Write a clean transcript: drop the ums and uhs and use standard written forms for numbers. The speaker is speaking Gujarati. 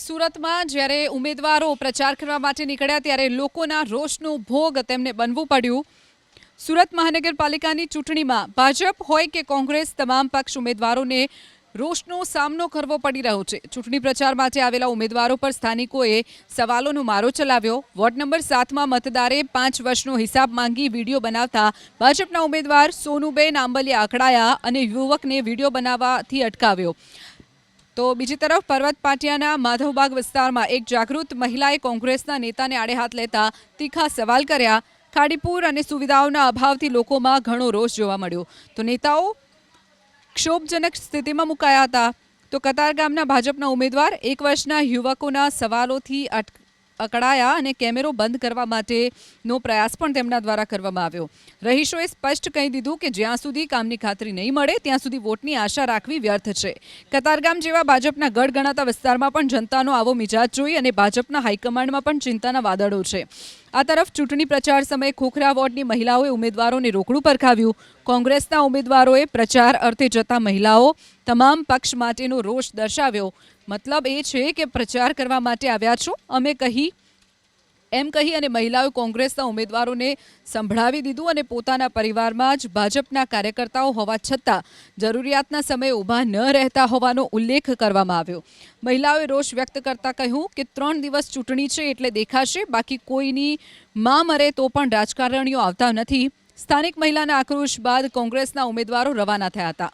સુરતમાં જ્યારે ઉમેદવારો પ્રચાર કરવા માટે નીકળ્યા ત્યારે લોકોના રોષનો ભોગ તેમને બનવું પડ્યું। સુરત મહાનગરપાલિકાની ચૂંટણીમાં ભાજપ હોય કે કોંગ્રેસ તમામ પક્ષ ઉમેદવારોને રોષનો સામનો કરવો પડી રહ્યો છે। ચૂંટણી પ્રચાર માટે આવેલા ઉમેદવારો પર સ્થાનિકોએ સવાલોનો મારો ચલાવ્યો। વોર્ડ નંબર 7માં મતદારે 5 વર્ષનો હિસાબ માંગી વિડીયો બનાવતા ભાજપના ઉમેદવાર સોનુબેન આંબલિયા અકળાયા અને યુવકને વિડીયો બનાવવાથી અટકાવ્યો। તો બીજી તરફ પર્વત પાટિયાના માધવબાગ વિસ્તારમાં એક જાગૃત મહિલાએ કોંગ્રેસના નેતાને આડે હાથ લેતા તીખા સવાલ કર્યા। ખાડીપુર અને સુવિધાઓના અભાવથી લોકોમાં ઘણો રોષ જોવા મળ્યો। તો નેતાઓ ક્ષોભજનક સ્થિતિમાં મુકાયા હતા। તો કતારગામના ભાજપના ઉમેદવાર 1 વર્ષના યુવકોના સવાલોથી અકળાયા અને કેમેરો બંધ કરવા માટેનો પ્રયાસ પણ તેમના દ્વારા કરવામાં આવ્યો। રહીશોએ સ્પષ્ટ કહી દીધું કે જ્યાં સુધી કામની ખાતરી નહીં મળે ત્યાં સુધી વોટની આશા રાખવી વ્યર્થ છે। કતારગામ જેવા ભાજપના ગઢ ગણાતા વિસ્તારમાં પણ જનતાનો આવો મિજાજ જોઈ અને ભાજપના હાઈકમાન્ડમાં પણ ચિંતાના વાદળો છે। આ તરફ ચૂંટણી પ્રચાર સમયે ખોખરા વોર્ડની મહિલાઓએ ઉમેદવારોને રોકડું પરખાવ્યું। કોંગ્રેસના ઉમેદવારોએ પ્રચાર અર્થે જતા મહિલાઓ તમામ પક્ષ માટેનો રોષ દર્શાવ્યો। મતલબ એ છે કે પ્રચાર કરવા માટે આવ્યા છો અમે એમ કહી અને મહિલાઓ કોંગ્રેસના ઉમેદવારોને સંભળાવી દીધું અને પોતાના પરિવારમાં જ ભાજપના કાર્યકર્તાઓ હોવા છતાં જરૂરિયાતના સમયે ઊભા ન રહેતા હોવાનો ઉલ્લેખ કરવામાં આવ્યો। મહિલાઓએ રોષ વ્યક્ત કરતા કહ્યું કે 3 દિવસ ચૂંટણી છે એટલે દેખાશે, બાકી કોઈની માં મરે તો પણ રાજકારણીઓ આવતા નથી। સ્થાનિક મહિલાના આક્રોશ બાદ કોંગ્રેસના ઉમેદવારો રવાના થયા હતા।